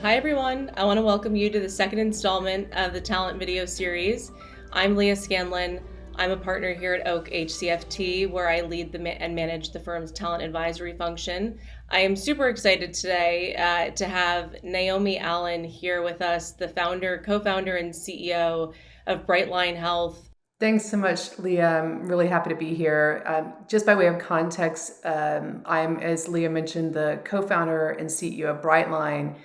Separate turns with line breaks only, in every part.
Hi everyone, I want to welcome you to the second installment of the Talent video series. I'm Leah Scanlan. I'm a partner here at Oak HCFT, where I lead and manage the firm's talent advisory function. I am super excited today to have Naomi Allen here with us, the co-founder and CEO of Brightline Health.
Thanks so much, Leah. I'm really happy to be here. Just by way of context, I'm, as Leah mentioned, the co-founder and CEO of Brightline,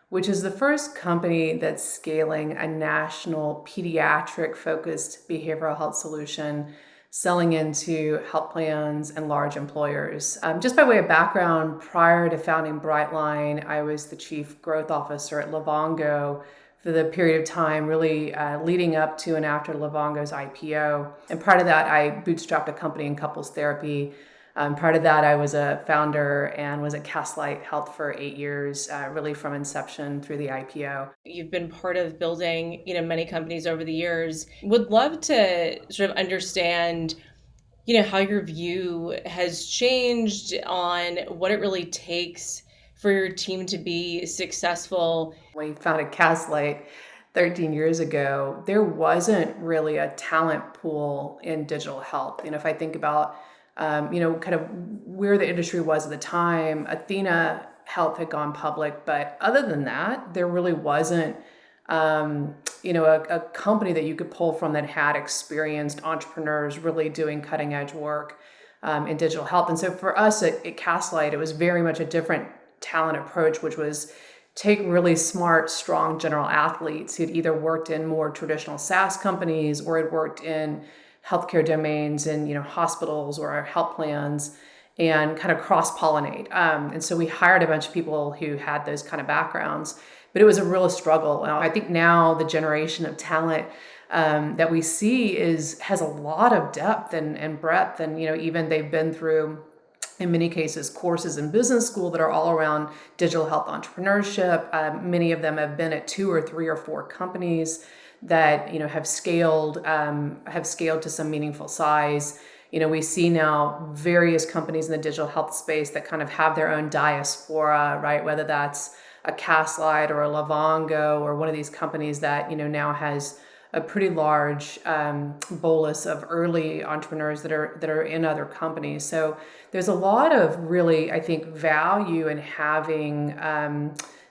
which is the first company that's scaling a national pediatric-focused behavioral health solution, selling into health plans and large employers. Just by way of background, prior to founding Brightline, I was the chief growth officer at Livongo for the period of time really leading up to and after Livongo's IPO. And part of that, I bootstrapped a company in couples therapy. Part of that, I was a founder and was at Castlight Health for 8 years, really from inception through the IPO.
You've been part of building, many companies over the years. Would love to sort of understand, how your view has changed on what it really takes for your team to be successful.
When we founded Castlight 13 years ago, there wasn't really a talent pool in digital health. If I think about kind of where the industry was at the time, Athena Health had gone public, but other than that, there really wasn't, a company that you could pull from that had experienced entrepreneurs really doing cutting edge work in digital health. And so for us at Castlight, it was very much a different talent approach, which was take really smart, strong general athletes who'd either worked in more traditional SaaS companies or had worked in healthcare domains and hospitals or health plans and kind of cross-pollinate. And so we hired a bunch of people who had those kind of backgrounds, but it was a real struggle. I think now the generation of talent that we see has a lot of depth and breadth, and even they've been through, in many cases, courses in business school that are all around digital health entrepreneurship. Many of them have been at 2 or 3 or 4 companies that have scaled to some meaningful size. We see now various companies in the digital health space that kind of have their own diaspora, right? Whether that's a Castlight or a Livongo or one of these companies that now has a pretty large bolus of early entrepreneurs that are in other companies. So there's a lot of really, I think, value in having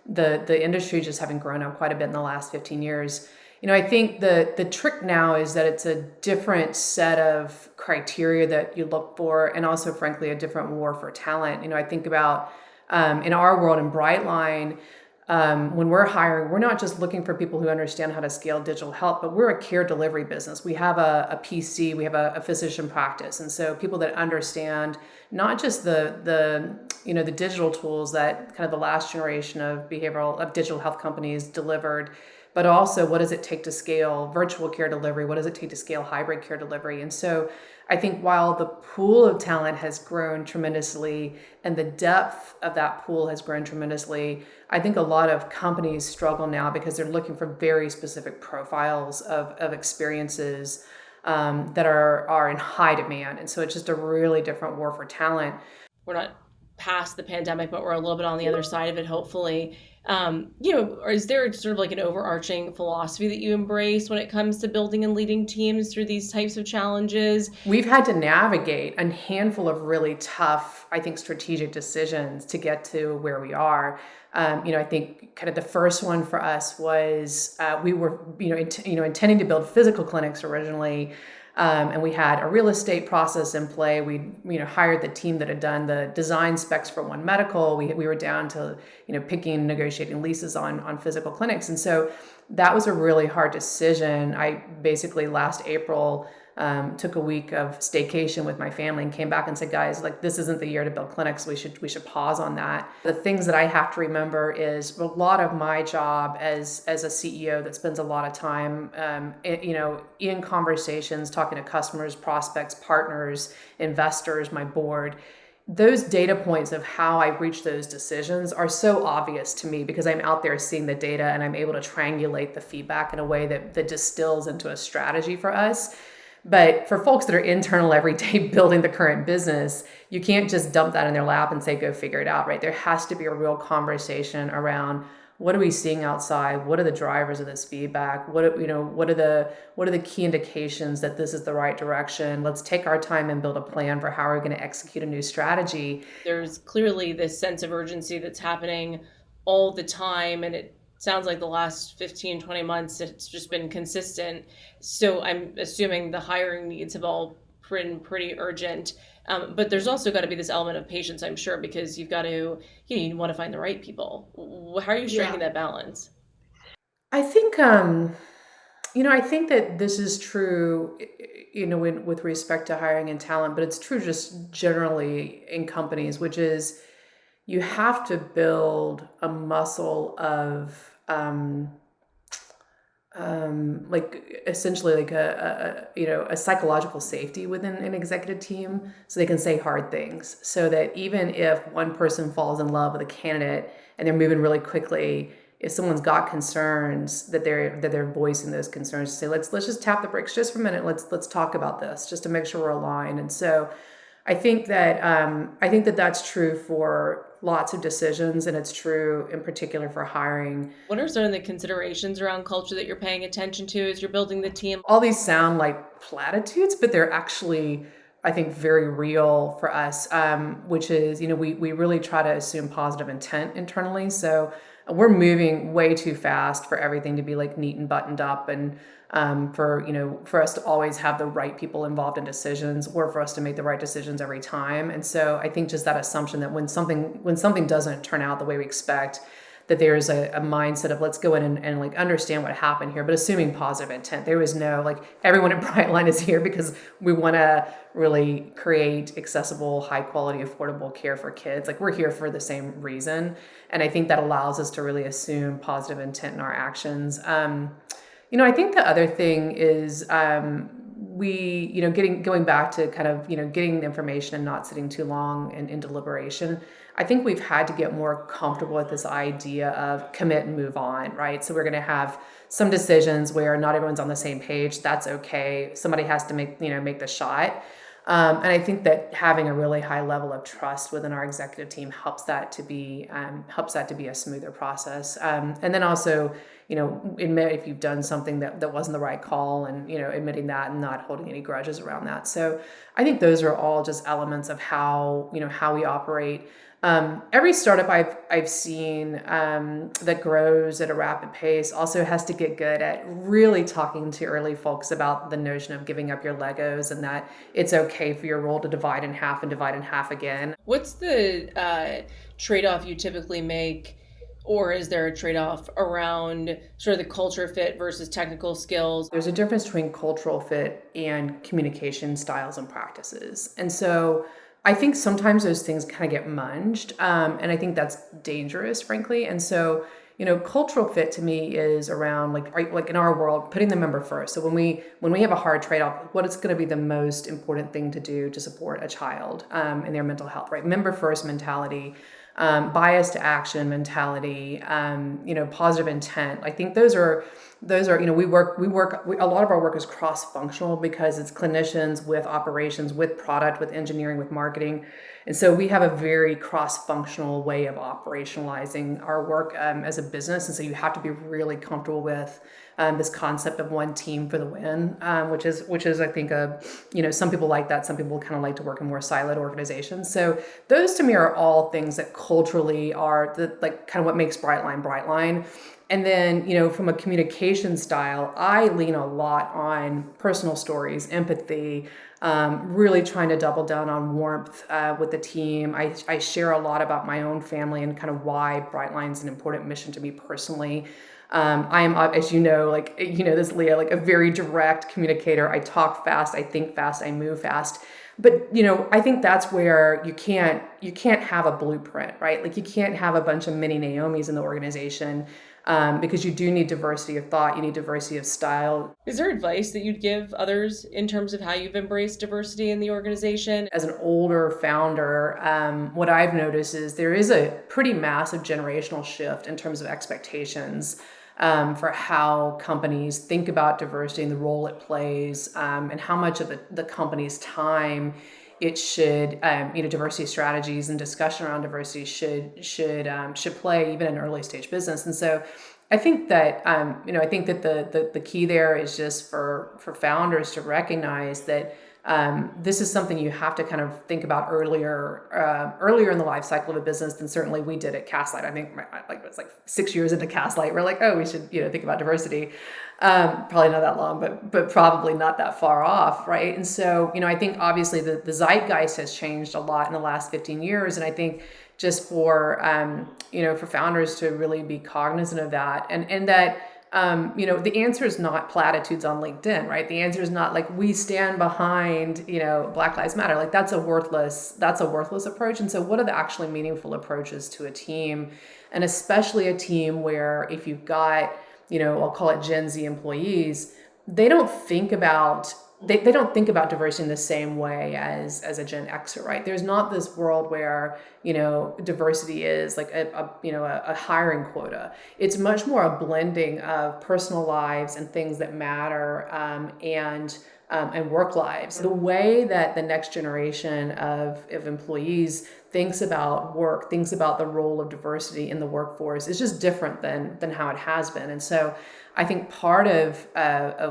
the industry just having grown up quite a bit in the last 15 years. I think the trick now is that it's a different set of criteria that you look for, and also, frankly, a different war for talent. I think about in our world in Brightline, when we're hiring, we're not just looking for people who understand how to scale digital health, but we're a care delivery business. We have a PC, we have a physician practice, and so people that understand not just the digital tools that kind of the last generation of digital health companies delivered, but also what does it take to scale virtual care delivery? What does it take to scale hybrid care delivery? And so I think while the pool of talent has grown tremendously and the depth of that pool has grown tremendously, I think a lot of companies struggle now because they're looking for very specific profiles of experiences that are in high demand. And so it's just a really different war for talent.
We're not past the pandemic, but we're a little bit on the other side of it, hopefully. Or is there sort of like an overarching philosophy that you embrace when it comes to building and leading teams through these types of challenges?
We've had to navigate a handful of really tough, I think, strategic decisions to get to where we are. I think kind of the first one for us was we were, intending to build physical clinics originally. And we had a real estate process in play. We hired the team that had done the design specs for One Medical. We were down to picking, negotiating leases on physical clinics, and so that was a really hard decision. I basically last April took a week of staycation with my family and came back and said, guys, like, this isn't the year to build clinics. We should pause on that. The things that I have to remember is a lot of my job as a CEO that spends a lot of time, in conversations, talking to customers, prospects, partners, investors, my board. Those data points of how I reach those decisions are so obvious to me because I'm out there seeing the data and I'm able to triangulate the feedback in a way that distills into a strategy for us. But for folks that are internal every day building the current business, you can't just dump that in their lap and say, go figure it out, right? There has to be a real conversation around what are we seeing outside? What are the drivers of this feedback? What are the key indications that this is the right direction? Let's take our time and build a plan for how we're going to execute a new strategy.
There's clearly this sense of urgency that's happening all the time, and it sounds like the last 15, 20 months it's just been consistent. So I'm assuming the hiring needs have all been pretty urgent. But there's also got to be this element of patience, I'm sure, because you've got to, you want to find the right people. How are you striking that balance?
I think, I think that this is true, with respect to hiring and talent, but it's true just generally in companies, which is you have to build a muscle of, like essentially like a psychological safety within an executive team, so they can say hard things, so that even if one person falls in love with a candidate and they're moving really quickly, if someone's got concerns, that they're voicing those concerns to say, let's just tap the brakes just for a minute. Let's talk about this just to make sure we're aligned. And so I think that that's true for lots of decisions, and it's true in particular for hiring.
What are some of the considerations around culture that you're paying attention to as you're building the team?
All these sound like platitudes, but they're actually, I think, very real for us, which is, we really try to assume positive intent internally. So we're moving way too fast for everything to be like neat and buttoned up, and for us to always have the right people involved in decisions, or for us to make the right decisions every time. And so I think just that assumption that when something doesn't turn out the way we expect, that there's a mindset of let's go in and like understand what happened here, but assuming positive intent. There was no like, everyone at Brightline is here because we want to really create accessible, high quality, affordable care for kids. Like, we're here for the same reason. And I think that allows us to really assume positive intent in our actions. I think the other thing is, going back to kind of, getting the information and not sitting too long in deliberation. I think we've had to get more comfortable with this idea of commit and move on, right? So we're going to have some decisions where not everyone's on the same page. That's okay. Somebody has to make the shot. And I think that having a really high level of trust within our executive team helps that to be a smoother process. And then also, admit if you've done something that wasn't the right call, and admitting that and not holding any grudges around that. So I think those are all just elements of how we operate. Every startup I've seen that grows at a rapid pace also has to get good at really talking to early folks about the notion of giving up your Legos, and that it's okay for your role to divide in half and divide in half again.
What's the trade-off you typically make, or is there a trade-off around sort of the culture fit versus technical skills?
There's a difference between cultural fit and communication styles and practices. And so I think sometimes those things kind of get munged, and I think that's dangerous, frankly. And so, cultural fit to me is around like in our world, putting the member first. So when we have a hard trade-off, what is going to be the most important thing to do to support a child in their mental health, right? Member first mentality, bias to action mentality, positive intent. I think those are a lot of our work is cross-functional because it's clinicians with operations, with product, with engineering, with marketing. And so we have a very cross-functional way of operationalizing our work as a business. And so you have to be really comfortable with this concept of one team for the win, which is I think some people like that. Some people kind of like to work in more siloed organizations. So those to me are all things that culturally are kind of what makes Brightline. And then, from a communication style, I lean a lot on personal stories, empathy, really trying to double down on warmth with the team. I share a lot about my own family and kind of why Brightline's an important mission to me personally. I am, as this, Leah, like a very direct communicator. I talk fast, I think fast, I move fast. But, I think that's where you can't have a blueprint, right? Like, you can't have a bunch of mini Naomis in the organization. Because you do need diversity of thought, you need diversity of style.
Is there advice that you'd give others in terms of how you've embraced diversity in the organization?
As an older founder, what I've noticed is there is a pretty massive generational shift in terms of expectations for how companies think about diversity and the role it plays, and how much of the company's time it should, diversity strategies and discussion around diversity should play even in early stage business. And so I think that, the key there is just for founders to recognize that this is something you have to kind of think about earlier in the life cycle of a business than certainly we did at Castlight. I think it was like 6 years into Castlight, we're like, oh, we should think about diversity. Probably not that long, but probably not that far off, right? And so I think obviously the zeitgeist has changed a lot in the last 15 years, and I think just for for founders to really be cognizant of that, and that. The answer is not platitudes on LinkedIn, right? The answer is not like we stand behind, Black Lives Matter. Like that's a worthless approach. And so what are the actually meaningful approaches to a team, and especially a team where if you've got, I'll call it Gen Z employees, they don't think about diversity in the same way as a Gen Xer, right? There's not this world where, diversity is like a hiring quota. It's much more a blending of personal lives and things that matter, and work lives. The way that the next generation of employees thinks about work, thinks about the role of diversity in the workforce is just different than how it has been. And so I think part of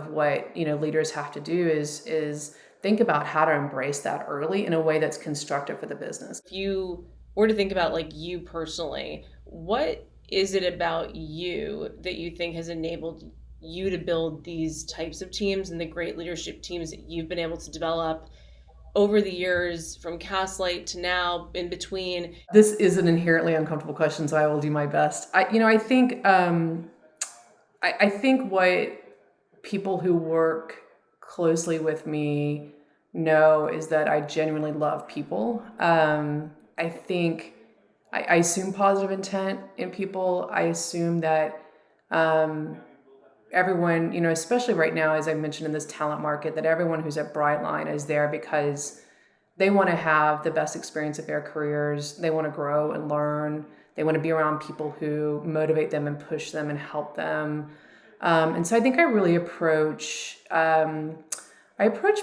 what leaders have to do is think about how to embrace that early in a way that's constructive for the business.
If you were to think about like you personally, what is it about you that you think has enabled you to build these types of teams and the great leadership teams that you've been able to develop over the years from Castlight to now in between?
This is an inherently uncomfortable question, so I will do my best. I think what people who work closely with me know is that I genuinely love people. I think I assume positive intent in people. I assume that everyone, especially right now, as I mentioned in this talent market, that everyone who's at Brightline is there because they want to have the best experience of their careers. They want to grow and learn. They want to be around people who motivate them and push them and help them. And so I think I really approach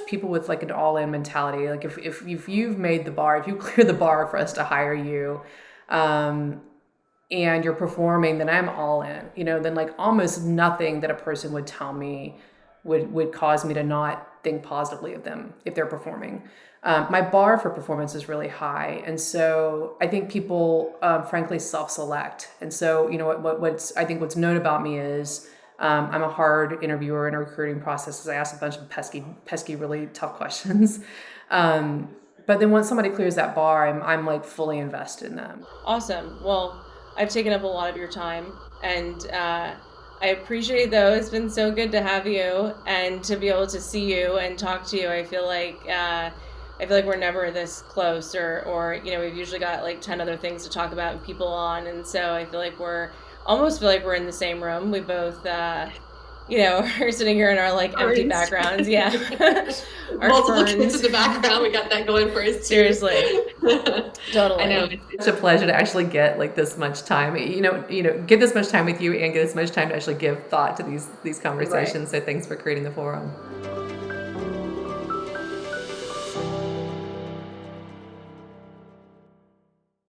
people with like an all-in mentality. Like if you've made the bar, if you clear the bar for us to hire you, and you're performing, then I'm all in. Then like almost nothing that a person would tell me would cause me to not think positively of them if they're performing. My bar for performance is really high. And so I think people, frankly, self-select. And so, what's known about me is I'm a hard interviewer in a recruiting process because I ask a bunch of pesky, really tough questions. But then once somebody clears that bar, I'm like fully invested in them.
Awesome. Well, I've taken up a lot of your time, and I appreciate it, though. It's been so good to have you and to be able to see you and talk to you. I feel like we're never this close, or we've usually got like 10 other things to talk about and people on, and so I feel like we're in the same room. We both are sitting here in our like empty backgrounds. Yeah.
Multiple kids in the background. We got that going for us too.
Seriously. Totally.
I know.
It's a pleasure to actually get like this much time, get this much time with you and get this much time to actually give thought to these conversations. Right. So thanks for creating the forum.